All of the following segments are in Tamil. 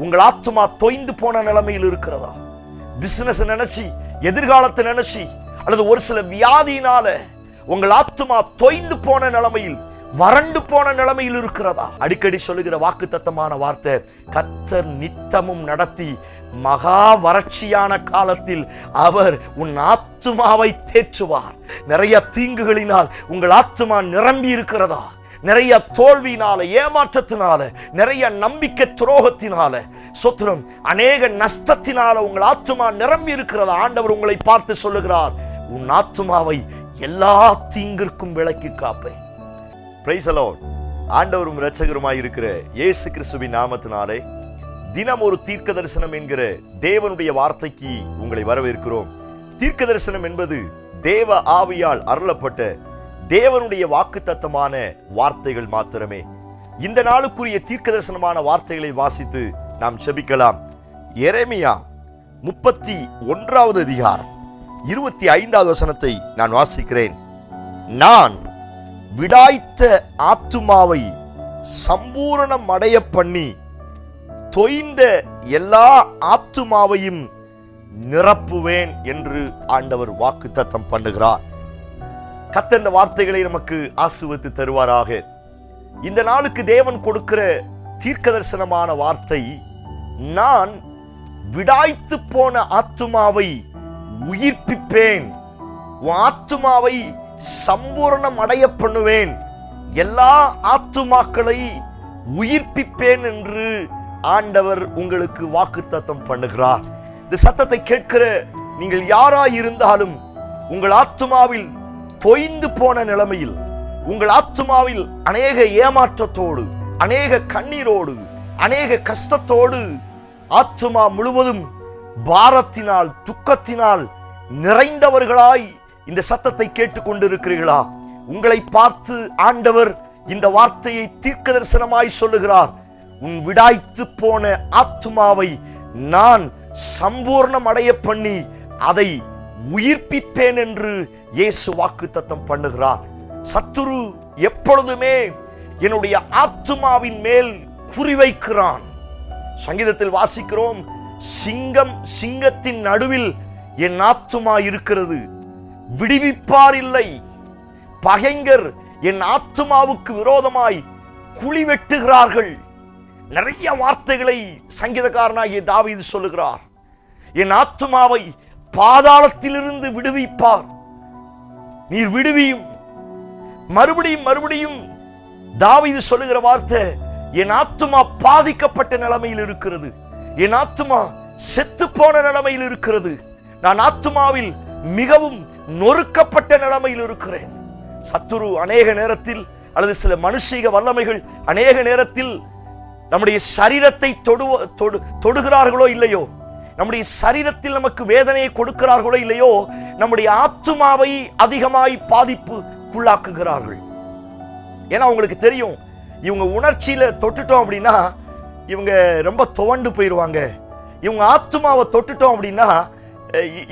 உங்கள் ஆத்துமா தொய்ந்து போன நிலைமையில் இருக்கிறதா? பிசினஸ் நினைச்சு, எதிர்காலத்தை நினைச்சு, அல்லது ஒரு சில வியாதியினால உங்கள் ஆத்துமா தொய்ந்து போன நிலைமையில், வறண்டு போன நிலைமையில் இருக்கிறதா? அடிக்கடி சொல்லுகிற வாக்குத்தத்தமான வார்த்தை, கர்த்தர் நித்தமும் நடத்தி மகா வறட்சியான காலத்தில் அவர் உன் ஆத்துமாவை தேற்றுவார். நிறைய தீங்குகளினால் உங்கள் ஆத்துமா நிரம்பி இருக்கிறதா? நிறைய தோல்வியினால, ஏமாற்றத்தினால, நிறைய நம்பிக்கை துரோகத்தினால, சொத்துரம் அநேக நஷ்டத்தினால உங்கள் ஆத்துமா நிரம்பி இருக்கிறதா? ஆண்டவர் உங்களை பார்த்து சொல்லுகிறார், உன் ஆத்துமாவை எல்லா தீங்கிற்கும் விலக்கி காப்பேன். Price the Lord. ஆண்டவரும் இரட்சகருமாய் இருக்கிற இயேசு கிறிஸ்துவின் நாமத்தினாலே தினம் ஒரு தீர்க்க தரிசனம் என்கிற தேவனுடைய வார்த்தைக்கு உங்களை வரவேற்கிறோம். தீர்க்க தரிசனம் என்பது தேவ ஆவியால் அருளப்பட்ட தேவனுடைய வாக்குத்தத்தமான வார்த்தைகள் மாத்திரமே. இந்த நாளுக்குரிய தீர்க்க தரிசனமான வார்த்தைகளை வாசித்து நாம் செபிக்கலாம். எரேமியா 31வது அதிகாரம் 25வது வசனத்தை நான் வாசிக்கிறேன். நான் விடாய்த்த ஆத்துமாவை சம்பூரணம் அடைய பண்ணி தொய்ந்த எல்லா ஆத்துமாவையும் நிரப்புவேன் என்று ஆண்டவர் வாக்குத்தத்தம் பண்ணுகிறார். கர்த்தர் இந்த வார்த்தைகளை நமக்கு ஆசீர்வதித்து தருவாராக. இந்த நாளுக்கு தேவன் கொடுக்கிற தீர்க்க தரிசனமான வார்த்தை, நான் விடாய்த்து போன ஆத்துமாவை உயிர்ப்பிப்பேன், உன் ஆத்துமாவை சம்பூரணம் அடைய பண்ணுவேன், எல்லா ஆத்துமாக்களை உயிர்ப்பிப்பேன் என்று ஆண்டவர் உங்களுக்கு வாக்குத்தத்தம் பண்ணுகிறார். இந்த சத்தத்தை கேட்கிற நீங்கள் யாராய் இருந்தாலும், உங்கள் ஆத்துமாவில் தொய்ந்து போன நிலைமையில், உங்கள் ஆத்துமாவில் அநேக ஏமாற்றத்தோடு, அநேக கண்ணீரோடு, அநேக கஷ்டத்தோடு, ஆத்துமா முழுவதும் பாரத்தினால், துக்கத்தினால் நிறைந்தவர்களாய் இந்த சத்தத்தை கேட்டுக்கொண்டிருக்கிறீர்களா? உங்களை பார்த்து ஆண்டவர் இந்த வார்த்தையை தீர்க்க தரிசனமாய் சொல்லுகிறார். உன் விடாய்த்து போன ஆத்துமாவை நான் சம்பூர்ணம் அடைய பண்ணி அதை உயிர்ப்பிப்பேன் என்று இயேசு வாக்குத்தத்தம் பண்ணுகிறார். சத்துரு எப்பொழுதுமே என்னுடைய ஆத்துமாவின் மேல் குறிவைக்கிறான். சங்கீதத்தில் வாசிக்கிறோம், சிங்கத்தின் நடுவில் என் ஆத்துமா இருக்கிறது, விடுவிப்பார் இல்லை. பகைஞர் என் ஆத்துமாவுக்கு விரோதமாய் குழி வெட்டுகிறார்கள். நிறைய வார்த்தைகளை சங்கீதக்காரனாகிய தாவீது சொல்லுகிறார். என் ஆத்துமாவை பாதாளத்திலிருந்து விடுவிப்பார், நீர் விடுவியும். மறுபடியும் தாவீது சொல்லுகிற வார்த்தை, என் ஆத்துமா பாதிக்கப்பட்ட நிலைமையில் இருக்கிறது, என் ஆத்துமா செத்து போன நிலைமையில் இருக்கிறது, நான் ஆத்துமாவில் மிகவும் நொறுக்கப்பட்ட நிலைமையில் இருக்கிறேன். சத்துரு அநேக நேரத்தில், அல்லது சில மனுஷீக வல்லமைகள் அநேக நேரத்தில் நம்முடைய சரீரத்தை தொடுகிறார்களோ இல்லையோ, நம்முடைய சரீரத்தில் நமக்கு வேதனையை கொடுக்கிறார்களோ இல்லையோ, நம்முடைய ஆத்துமாவை அதிகமாய் பாதிப்புக்குள்ளாக்குகிறார்கள். ஏன்னா உங்களுக்கு தெரியும், இவங்க உணர்ச்சியில தொட்டுட்டோம் அப்படின்னா இவங்க ரொம்ப துவண்டு போயிடுவாங்க. இவங்க ஆத்துமாவை தொட்டுட்டோம் அப்படின்னா,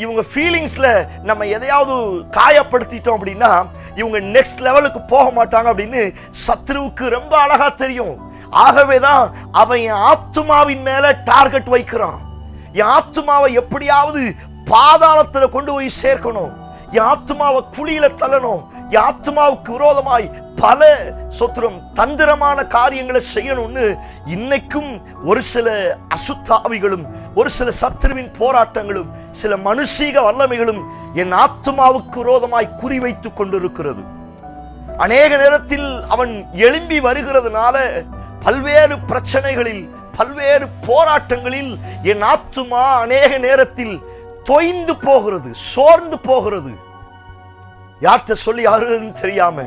இவங்க ஃபீலிங்ஸ்ல நம்ம எதையாவது காயப்படுத்திட்டோம் அப்படின்னா இவங்க நெக்ஸ்ட் லெவலுக்கு போக மாட்டாங்க அப்படின்னு சத்ருவுக்கு ரொம்ப அழகா தெரியும். ஆகவேதான் அவன் என் ஆத்துமாவின் மேல டார்கெட் வைக்கிறான். என் ஆத்துமாவை எப்படியாவது பாதாளத்துல கொண்டு போய் சேர்க்கணும், என் ஆத்துமாவை குழியில தள்ளணும், என் ஆத்துமாவுக்கு விரோதமாய் பல சொத்திரம் தந்திரமான காரியங்களை செய்யணும்னு இன்னைக்கும் ஒரு சில அசுத்தாவிகளும், ஒரு சில சத்ருவின் போராட்டங்களும், சில மனுஷீக வல்லமைகளும் என் ஆத்துமாவுக்கு விரோதமாய் குறிவைத்துக் கொண்டிருக்கிறது. அநேக நேரத்தில் அவன் எழும்பி வருகிறதுனால பல்வேறு பிரச்சனைகளில், பல்வேறு போராட்டங்களில் என் ஆத்துமா அநேக நேரத்தில் தொய்ந்து போகிறது, சோர்ந்து போகிறது. யார்கிட்ட சொல்லி யாருன்னு தெரியாம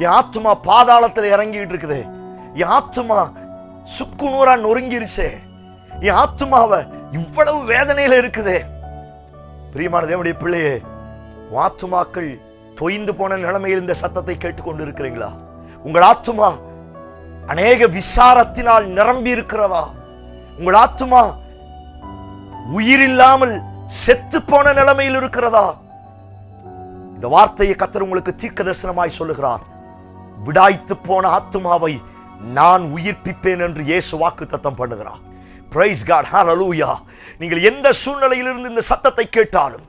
என் ஆத்துமா பாதாளத்தில் இறங்கிட்டு இருக்குது, என் ஆத்துமா சுக்கு நூறா நொறுங்கிருச்சே, என் ஆத்துமாவை இவ்வளவு வேதனையில இருக்குதே. பிரியமான தேவனுடைய பிள்ளையே, ஆத்துமாக்கள் தொய்ந்து போன நிலைமையில் இந்த சத்தத்தை கேட்டுக்கொண்டு இருக்கிறீங்களா? உங்கள் ஆத்துமா அநேக விசாரத்தினால் நிரம்பி இருக்கிறதா? உங்கள் ஆத்துமா உயிரில்லாமல் செத்து போன நிலைமையில் இருக்கிறதா? இந்த வார்த்தையை கர்த்தர் உங்களுக்கு தீர்க்க தரிசனமாய் சொல்லுகிறார். விடாய்த்து போன ஆத்துமாவை நான் உயிர்ப்பிப்பேன் என்று இயேசு வாக்குத்தத்தம் பண்ணுகிறார். Praise God. Hallelujah. நீங்கள் எந்த சூழ்நிலையிலிருந்து இந்த சத்தத்தை கேட்டாலும்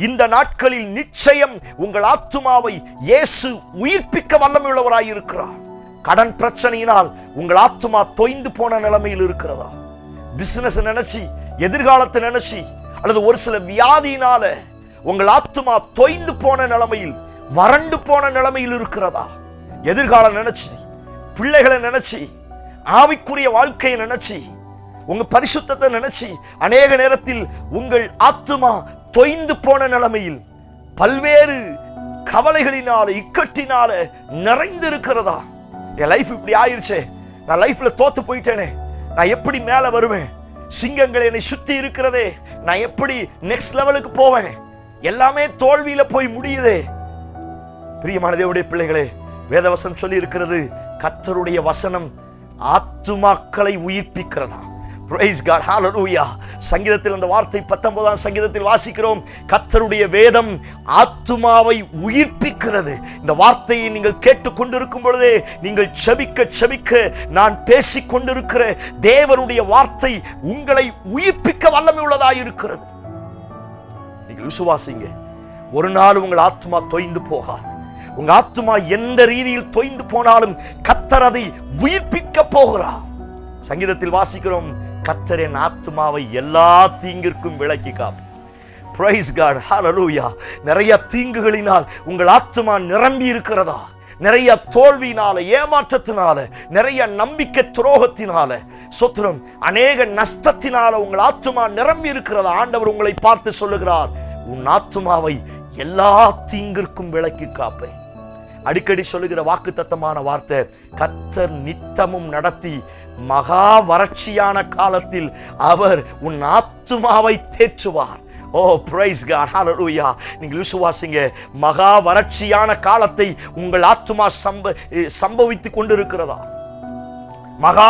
இந்த நாட்களில் நிச்சயம் உங்கள் ஆத்துமாவை இயேசு உயிர்ப்பிக்க வல்லமையுள்ளவராய் இருக்கிறார். கடன் பிரச்சனையினால் உங்கள் ஆத்துமா தொய்ந்து போன நிலைமையில் இருக்கிறதா? பிசினஸ் நினைச்சு, எதிர்காலத்தை நினைச்சு, அல்லது ஒரு சில வியாதியினால உங்கள் ஆத்துமா தொய்ந்து போன நிலைமையில், வறண்டு போன நிலைமையில் இருக்கிறதா? எதிர்காலம் நினைச்சு, பிள்ளைகளை நினைச்சு, ஆவிக்குரிய வாழ்க்கையை நினைச்சு, உங்க பரிசுத்தத்தை நினைச்சு அநேக நேரத்தில் உங்கள் ஆத்துமா தொய்ந்து போன நிலைமையில் பல்வேறு கவலைகளினால, இக்கட்டினால நிறைந்து இருக்கிறதா? என் லைஃப் இப்படி ஆயிருச்சே, நான் லைஃப்ல தோத்து போயிட்டேனே, நான் எப்படி மேல வருவேன்? சிங்கங்கள் என்னை சுத்தி இருக்கிறதே, நான் எப்படி நெக்ஸ்ட் லெவலுக்கு போவேன்? எல்லாமே தோல்வியில போய் முடியுதே. பிரியமான தேவனுடைய பிள்ளைகளே, வேதவசனம் சொல்லி இருக்கிறது, கர்த்தருடைய வசனம் ஆத்துமாக்களை உயிர்ப்பிக்கிறதா. Praise God. Hallelujah. சங்கீதத்தில் அந்த வார்த்தை 19ஆம் சங்கீதத்தில் வாசிக்கிறோம், கர்த்தருடைய வேதம் ஆத்துமாவை உயிர்ப்பிக்கிறது. இந்த வார்த்தையை நீங்கள் கேட்டுக் கொண்டிருக்கும் பொழுதே, நீங்கள் செபிக்க செபிக்க நான் பேசிக் கொண்டிருக்கிற தேவனுடைய வார்த்தை உங்களை உயிர்ப்பிக்க வல்லமை உள்ளதாய் இருக்கிறது. நீங்கள் விசுவாசிங்க, ஒரு நாள் உங்கள் ஆத்துமா தொய்ந்து போகாது. உங்க ஆத்துமா எந்த ரீதியில் தொய்ந்து போனாலும் கர்த்தர் அதை உயிர்ப்பிக்க போகிறார். சங்கீதத்தில் வாசிக்கிறோம், கர்த்தர் என் ஆத்துமாவை எல்லா தீங்கிற்கும் விலக்கி காப்பார். Praise God. Hallelujah. நிறைய தீங்குகளினால் உங்கள் ஆத்துமா நிரம்பி இருக்கிறதா? நிறைய தோல்வியினால, ஏமாற்றத்தினால, நிறைய நம்பிக்கை துரோகத்தினால, சொத்துரம் அநேக நஷ்டத்தினால உங்கள் ஆத்துமா நிரம்பி இருக்கிறதா? ஆண்டவர் உங்களை பார்த்து சொல்லுகிறார், உன் ஆத்துமாவை எல்லா தீங்கிற்கும் விலக்கி காப்பேன். அடிக்கடி சொல்லுகிற வாக்குத்தத்தமான வார்த்தை, கர்த்தர் நித்தமும் நடத்தி மகா வறட்சியான காலத்தில் அவர் உன் ஆத்துமாவை தேற்றுவார். ஓ praise God. Hallelujah. நீங்கள் விசுவாசிங்க, மகா வறட்சியான காலத்தை உங்கள் ஆத்துமா சம்பவித்துக் கொண்டிருக்கிறதா? மகா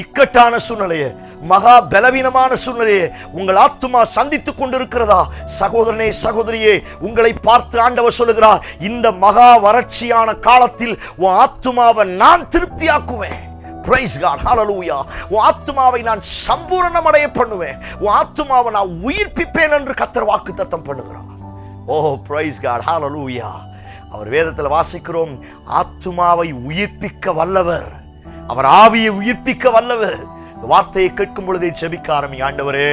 இக்கட்டான சூழ்நிலையே, மகா பலவீனமான சூழ்நிலையே உங்கள் ஆத்துமா சந்தித்துக் கொண்டிருக்கிறதா? சகோதரனே, சகோதரியே, உங்களை பார்த்து ஆண்டவர் சொல்லுகிறார், இந்த மகா வறட்சியான காலத்தில் உன் ஆத்துமாவை நான் திருப்தியாக்குவேன். Praise God. Hallelujah. உன் ஆத்துமாவை நான் சம்பூரணம் அடைய பண்ணுவேன், உன் ஆத்துமாவை நான் உயிர்ப்பிப்பேன் என்று கர்த்தர் வாக்குத்தத்தம் பண்ணுகிறார். ஓ praise God. Hallelujah. அவர் வேதத்தில் வாசிக்கிறோம், ஆத்துமாவை உயிர்ப்பிக்க வல்லவர், அவர் ஆவியை உயிர்ப்பிக்க வல்லவர். இந்த வார்த்தையை கேட்கும் பொழுதே ஜெபிக்க ஆரம்பி, ஆண்டவரே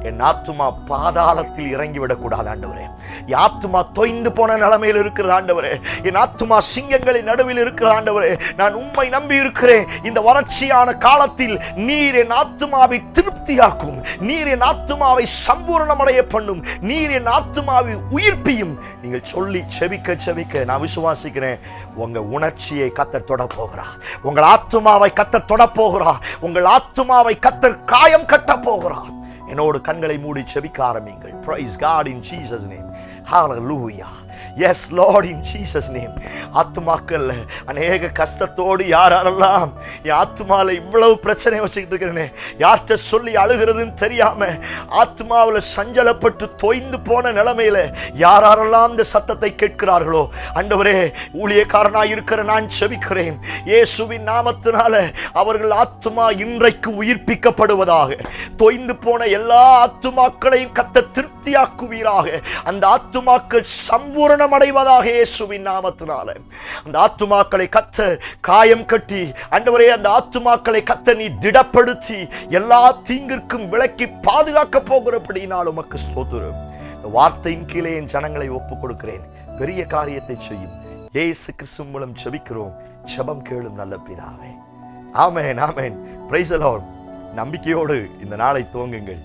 என் ஆத்துமா பாதாளத்தில் இறங்கி விடக்கூடாது. ஆண்டவரே, என் ஆத்துமா தொய்ந்து போன நிலைமையில் இருக்கிறது. ஆண்டவரே, என் ஆத்துமா சிங்கங்களின் நடுவில் இருக்கிற. ஆண்டவரே, நான் உம்மை நம்பி இருக்கிறேன். இந்த வறட்சியான காலத்தில் நீர் என் ஆத்துமாவை திருப்தியாக்கும், நீர் என் ஆத்துமாவை சம்பூரணமடைய பண்ணும், நீர் என் ஆத்துமாவை உயிர்ப்பியும். நீங்கள் சொல்லி செபிக்க செபிக்க நான் விசுவாசிக்கிறேன், உங்க உணர்ச்சியை கர்த்தர் தொட போகிறார், உங்கள் ஆத்துமாவை கர்த்தர் தொட போகிறார், உங்கள் ஆத்துமாவை கர்த்தர் காயம் கட்ட போகிறார். என்னோடு கண்களை மூடி செபிக்க ஆரம்பிங்கள். Praise God in Jesus name. Hallelujah. Yes Lord, in Jesus name. ஆத்துமாக்கள் அநேக கஷ்டத்தோடு யாரெல்லாம் என் ஆத்துமாவில் இவ்வளவு பிரச்சனை வச்சுக்கிட்டு இருக்கிறேனே, யார்கிட்ட சொல்லி அழுகிறதுன்னு தெரியாம ஆத்துமாவில் சஞ்சலப்பட்டு தொய்ந்து போன நிலைமையில யாரெல்லாம் இந்த சத்தத்தை கேட்கிறார்களோ, ஆண்டவரே, ஊழியக்காரனாய் இருக்கிற நான் செபிக்கிறேன், இயேசுவின் நாமத்தினால அவர்கள் ஆத்துமா இன்றைக்கு உயிர்ப்பிக்கப்படுவதாக. தொய்ந்து போன எல்லா ஆத்துமாக்களையும் கர்த்தர் திருப்தியாக்குவீராக. அந்த ஆத்துமாக்கள் சம்பூரணம் அடைவதாக இயேசுவின் நாமத்தினால. அந்த ஆத்துமாக்களை கர்த்தர் காயம் கட்டி, ஆண்டவரே, அந்த ஆத்துமாக்களை கர்த்தர் நீ திடப்படுத்தி எல்லா தீங்கிற்கும் விலக்கி பாதுகாக்க போகிறபடியினால் உமக்கு ஸ்தோத்திரம். இந்த வார்த்தையின் கீழே என் ஜனங்களை ஒப்புக் கொடுக்கிறேன். பெரிய காரியத்தை செய்யும் இயேசு கிறிஸ்து மூலம் ஜெபிக்கிறோம். ஜெபம் கேளும் நல்ல பிதாவே. ஆமென், ஆமென். Praise the Lord. நம்பிக்கையோடு இந்த நாளை துவங்குங்கள்.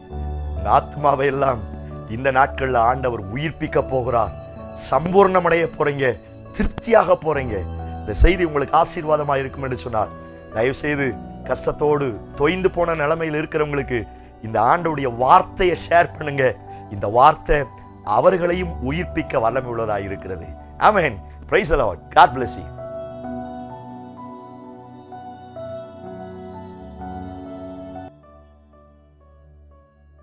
உங்க ஆத்துமாவை எல்லாம் இந்த நாட்கள்ல ஆண்டவர் உயிர்ப்பிக்க போகிறார். சம்பூர்ணமடைய போறீங்க, திருப்தியாக போறீங்க. இந்த செய்தி உங்களுக்கு ஆசீர்வாதமா இருக்கும் என்று சொன்னார். தயவு செய்து கஷ்டத்தோடு தொய்ந்து போன நிலைமையில் இருக்கிறவங்களுக்கு இந்த ஆண்டவருடைய வார்த்தையை ஷேர் பண்ணுங்க. இந்த வார்த்தை அவர்களையும் உயிர்ப்பிக்க வல்லமை உள்ளதாக இருக்கிறது. ஆமென். Praise the Lord. God bless you.